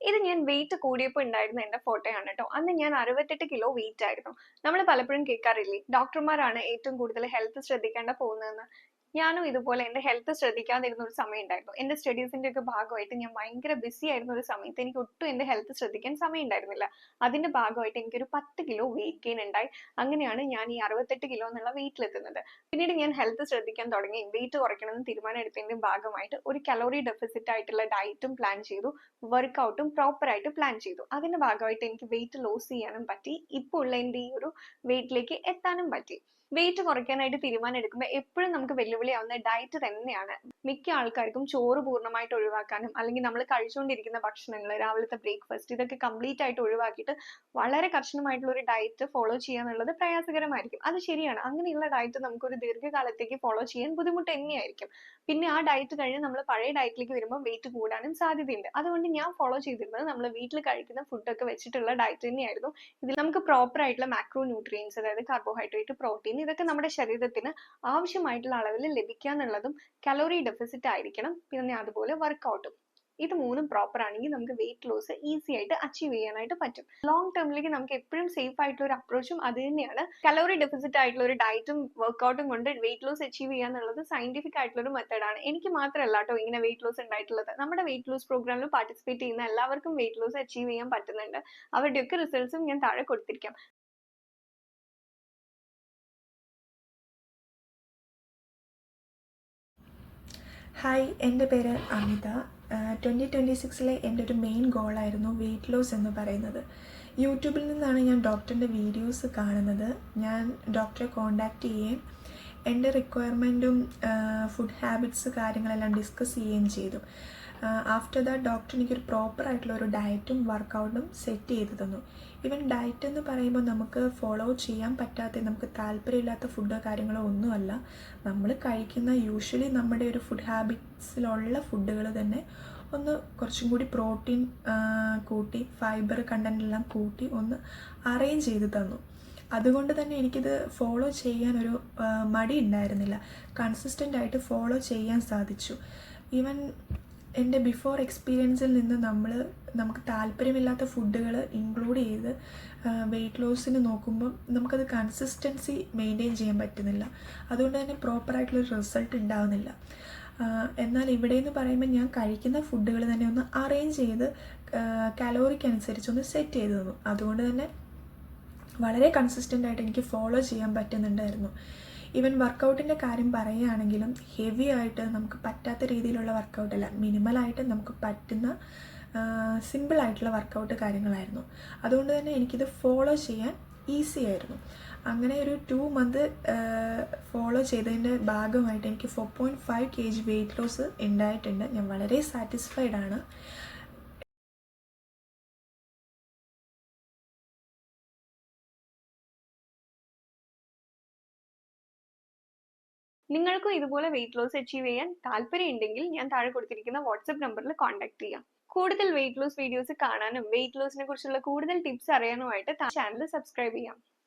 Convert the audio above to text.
ഇത് ഞാൻ വെയിറ്റ് കൂടിയപ്പോൾ ഉണ്ടായിരുന്ന എന്റെ ഫോട്ടോയാണ് കേട്ടോ. അന്ന് ഞാൻ 68 കിലോ വെയിറ്റ് ആയിരുന്നു. നമ്മൾ പലപ്പോഴും കേൾക്കാറില്ലേ, ഡോക്ടർമാരാണ് ഏറ്റവും കൂടുതൽ ഹെൽത്ത് ശ്രദ്ധിക്കേണ്ട പോകുന്നതെന്ന്. ഞാനും ഇതുപോലെ എന്റെ ഹെൽത്ത് ശ്രദ്ധിക്കാതിരുന്ന ഒരു സമയം ഉണ്ടായിരുന്നു. എന്റെ സ്റ്റഡീസിന്റെ ഒക്കെ ഭാഗമായിട്ട് ഞാൻ ഭയങ്കര ബിസി ആയിരുന്ന ഒരു സമയത്ത് എനിക്ക് ഒട്ടും എന്റെ ഹെൽത്ത് ശ്രദ്ധിക്കാൻ സമയം ഉണ്ടായിരുന്നില്ല. അതിന്റെ ഭാഗമായിട്ട് എനിക്കൊരു 10 കിലോ വെയിറ്റ് ഗെയിൻ ഉണ്ടായി. അങ്ങനെയാണ് ഞാൻ ഈ 68 കിലോ എന്നുള്ള വെയിറ്റിലെത്തുന്നത്. പിന്നീട് ഞാൻ ഹെൽത്ത് ശ്രദ്ധിക്കാൻ തുടങ്ങി. വെയിറ്റ് കുറയ്ക്കണമെന്ന് തീരുമാനം എടുത്തതിന്റെ ഭാഗമായിട്ട് ഒരു കലോറി ഡെഫിസിറ്റ് ആയിട്ടുള്ള ഡയറ്റും പ്ലാൻ ചെയ്തു, വർക്കൗട്ടും പ്രോപ്പർ ആയിട്ട് പ്ലാൻ ചെയ്തു. അതിന്റെ ഭാഗമായിട്ട് എനിക്ക് വെയിറ്റ് ലോസ് ചെയ്യാനും പറ്റി. ഇപ്പോൾ ഉള്ള എന്റെ ഈ ഒരു വെയിറ്റിലേക്ക് എത്താനും പറ്റി. വെയിറ്റ് കുറയ്ക്കാനായിട്ട് തീരുമാനം എടുക്കുമ്പോൾ എപ്പോഴും നമുക്ക് വെല്ലുവിളിയാവുന്ന ഡയറ്റ് തന്നെയാണ്. മിക്ക ആൾക്കാർക്കും ചോറ് പൂർണ്ണമായിട്ട് ഒഴിവാക്കാനും അല്ലെങ്കിൽ നമ്മൾ കഴിച്ചുകൊണ്ടിരിക്കുന്ന ഭക്ഷണങ്ങൾ, രാവിലത്തെ ബ്രേക്ക്ഫാസ്റ്റ്, ഇതൊക്കെ കംപ്ലീറ്റ് ആയിട്ട് ഒഴിവാക്കിയിട്ട് വളരെ കർശനമായിട്ടുള്ള ഒരു ഡയറ്റ് ഫോളോ ചെയ്യാന്നുള്ളത് പ്രയാസകരമായിരിക്കും. അത് ശരിയാണ്. അങ്ങനെയുള്ള ഡയറ്റ് നമുക്കൊരു ദീർഘകാലത്തേക്ക് ഫോളോ ചെയ്യാൻ ബുദ്ധിമുട്ട് തന്നെയായിരിക്കും. പിന്നെ ആ ഡയറ്റ് കഴിഞ്ഞ് നമ്മൾ പഴയ ഡയറ്റിലേക്ക് വരുമ്പോൾ വെയിറ്റ് കൂടാനും സാധ്യതയുണ്ട്. അതുകൊണ്ട് ഞാൻ ഫോളോ ചെയ്തിരുന്നത് നമ്മൾ വീട്ടിൽ കഴിക്കുന്ന ഫുഡൊക്കെ വെച്ചിട്ടുള്ള ഡയറ്റ് തന്നെയായിരുന്നു. ഇതിൽ നമുക്ക് പ്രോപ്പർ ആയിട്ടുള്ള മാക്രോ ന്യൂട്രിയൻസ്, അതായത് കാർബോഹൈഡ്രേറ്റ്, പ്രോട്ടീൻ, ഇതൊക്കെ നമ്മുടെ ശരീരത്തിന് ആവശ്യമായിട്ടുള്ള അളവിൽ ലഭിക്കുക എന്നുള്ളതും, കലോറി ഡെഫിസിറ്റ് ആയിരിക്കണം, പിന്നെ അതുപോലെ വർക്കൗട്ടും. ഇത് മൂന്നും പ്രോപ്പർ ആണെങ്കിൽ നമുക്ക് വെയിറ്റ് ലോസ് ഈസി ആയിട്ട് അച്ചീവ് ചെയ്യാനായിട്ട് പറ്റും. ലോങ് ടേമിലേക്ക് നമുക്ക് എപ്പോഴും സേഫ് ആയിട്ടുള്ള ഒരു അപ്രോച്ചും അത് തന്നെയാണ്. കലോറി ഡെഫിസിറ്റ് ആയിട്ടുള്ള ഒരു ഡയറ്റും വർക്കൗട്ടും കൊണ്ട് വെയിറ്റ് ലോസ് അച്ചീവ് ചെയ്യുക എന്നുള്ളത് സയന്റിഫിക് ആയിട്ടുള്ള ഒരു മെത്തേഡാണ്. എനിക്ക് മാത്രമല്ല കേട്ടോ ഇങ്ങനെ വെയിറ്റ് ലോസ് ഉണ്ടായിട്ടുള്ളത്. നമ്മുടെ വെയിറ്റ് ലോസ് പ്രോഗ്രാമിൽ പാർട്ടിസിപ്പേറ്റ് ചെയ്യുന്ന എല്ലാവർക്കും വെയിറ്റ് ലോസ് അച്ചീവ് ചെയ്യാൻ പറ്റുന്നുണ്ട്. അവരുടെയൊക്കെ റിസൾട്ട്സും ഞാൻ താഴെ കൊടുത്തിരിക്കാം. ഹായ്, എൻ്റെ പേര് അമിത. 2026 എൻ്റെ ഒരു മെയിൻ ഗോളായിരുന്നു വെയിറ്റ് ലോസ് എന്ന് പറയുന്നത്. യൂട്യൂബിൽ നിന്നാണ് ഞാൻ ഡോക്ടറിൻ്റെ വീഡിയോസ് കാണുന്നത്. ഞാൻ ഡോക്ടറെ കോണ്ടാക്ട് ചെയ്യുകയും എൻ്റെ റിക്വയർമെൻറ്റും ഫുഡ് ഹാബിറ്റ്സ് കാര്യങ്ങളെല്ലാം ഡിസ്കസ് ചെയ്യുകയും ചെയ്തു. ആഫ്റ്റർ ദാറ്റ് ഡോക്ടർ എനിക്കൊരു പ്രോപ്പർ ആയിട്ടുള്ള ഒരു ഡയറ്റും വർക്കൗട്ടും സെറ്റ് ചെയ്ത് തന്നു. ഈവൻ ഡയറ്റ് എന്ന് പറയുമ്പോൾ നമുക്ക് ഫോളോ ചെയ്യാൻ പറ്റാത്ത, നമുക്ക് താല്പര്യമില്ലാത്ത ഫുഡ് കാര്യങ്ങളോ ഒന്നുമല്ല. നമ്മൾ കഴിക്കുന്ന യൂഷ്വലി നമ്മുടെ ഒരു ഫുഡ് ഹാബിറ്റ്സിലുള്ള ഫുഡുകൾ തന്നെ ഒന്ന് കുറച്ചും കൂടി പ്രോട്ടീൻ കൂട്ടി, ഫൈബർ കണ്ടൻ്റ് എല്ലാം കൂട്ടി ഒന്ന് അറേഞ്ച് ചെയ്ത് തന്നു. അതുകൊണ്ട് തന്നെ എനിക്കിത് ഫോളോ ചെയ്യാനൊരു മടി ഉണ്ടായിരുന്നില്ല. കൺസിസ്റ്റൻ്റ് ആയിട്ട് ഫോളോ ചെയ്യാൻ സാധിച്ചു. ഈവൻ എൻ്റെ ബിഫോർ എക്സ്പീരിയൻസിൽ നിന്ന് നമുക്ക് താല്പര്യമില്ലാത്ത ഫുഡുകൾ ഇൻക്ലൂഡ് ചെയ്ത് വെയിറ്റ് ലോസിന് നോക്കുമ്പോൾ നമുക്കത് കൺസിസ്റ്റൻസി മെയിൻറ്റെയിൻ ചെയ്യാൻ പറ്റുന്നില്ല. അതുകൊണ്ട് തന്നെ പ്രോപ്പറായിട്ടുള്ളൊരു റിസൾട്ട് ഉണ്ടാകുന്നില്ല. എന്നാൽ ഇവിടെ എന്ന് പറയുമ്പോൾ ഞാൻ കഴിക്കുന്ന ഫുഡുകൾ തന്നെ ഒന്ന് അറേഞ്ച് ചെയ്ത് കലോറിക്ക് അനുസരിച്ച് ഒന്ന് സെറ്റ് ചെയ്ത് തന്നു. അതുകൊണ്ട് തന്നെ വളരെ കൺസിസ്റ്റൻ്റ് ആയിട്ട് എനിക്ക് ഫോളോ ചെയ്യാൻ പറ്റുന്നുണ്ടായിരുന്നു. ഈവൻ വർക്കൗട്ടിൻ്റെ കാര്യം പറയുകയാണെങ്കിലും ഹെവി ആയിട്ട് നമുക്ക് പറ്റാത്ത രീതിയിലുള്ള വർക്കൗട്ടല്ല, മിനിമലായിട്ട് നമുക്ക് പറ്റുന്ന സിമ്പിളായിട്ടുള്ള വർക്കൗട്ട് കാര്യങ്ങളായിരുന്നു. അതുകൊണ്ട് തന്നെ എനിക്കിത് ഫോളോ ചെയ്യാൻ ഈസി ആയിരുന്നു. അങ്ങനെ ഒരു 2 month ഫോളോ ചെയ്തതിൻ്റെ ഭാഗമായിട്ട് എനിക്ക് 4.5 kg വെയിറ്റ് ലോസ് ഉണ്ടായിട്ടുണ്ട്. ഞാൻ വളരെ സാറ്റിസ്ഫൈഡ് ആണ്. നിങ്ങൾക്കും ഇതുപോലെ വെയിറ്റ് ലോസ് അച്ചീവ് ചെയ്യാൻ താല്പര്യമുണ്ടെങ്കിൽ ഞാൻ താഴെ കൊടുത്തിരിക്കുന്ന വാട്സ്ആപ്പ് നമ്പറിൽ കോൺടാക്ട് ചെയ്യാം. കൂടുതൽ വെയിറ്റ് ലോസ് വീഡിയോസ് കാണാനും വെയിറ്റ് ലോസിനെ കുറിച്ചുള്ള കൂടുതൽ ടിപ്സ് അറിയാനുമായിട്ട് ചാനൽ സബ്സ്ക്രൈബ് ചെയ്യാം.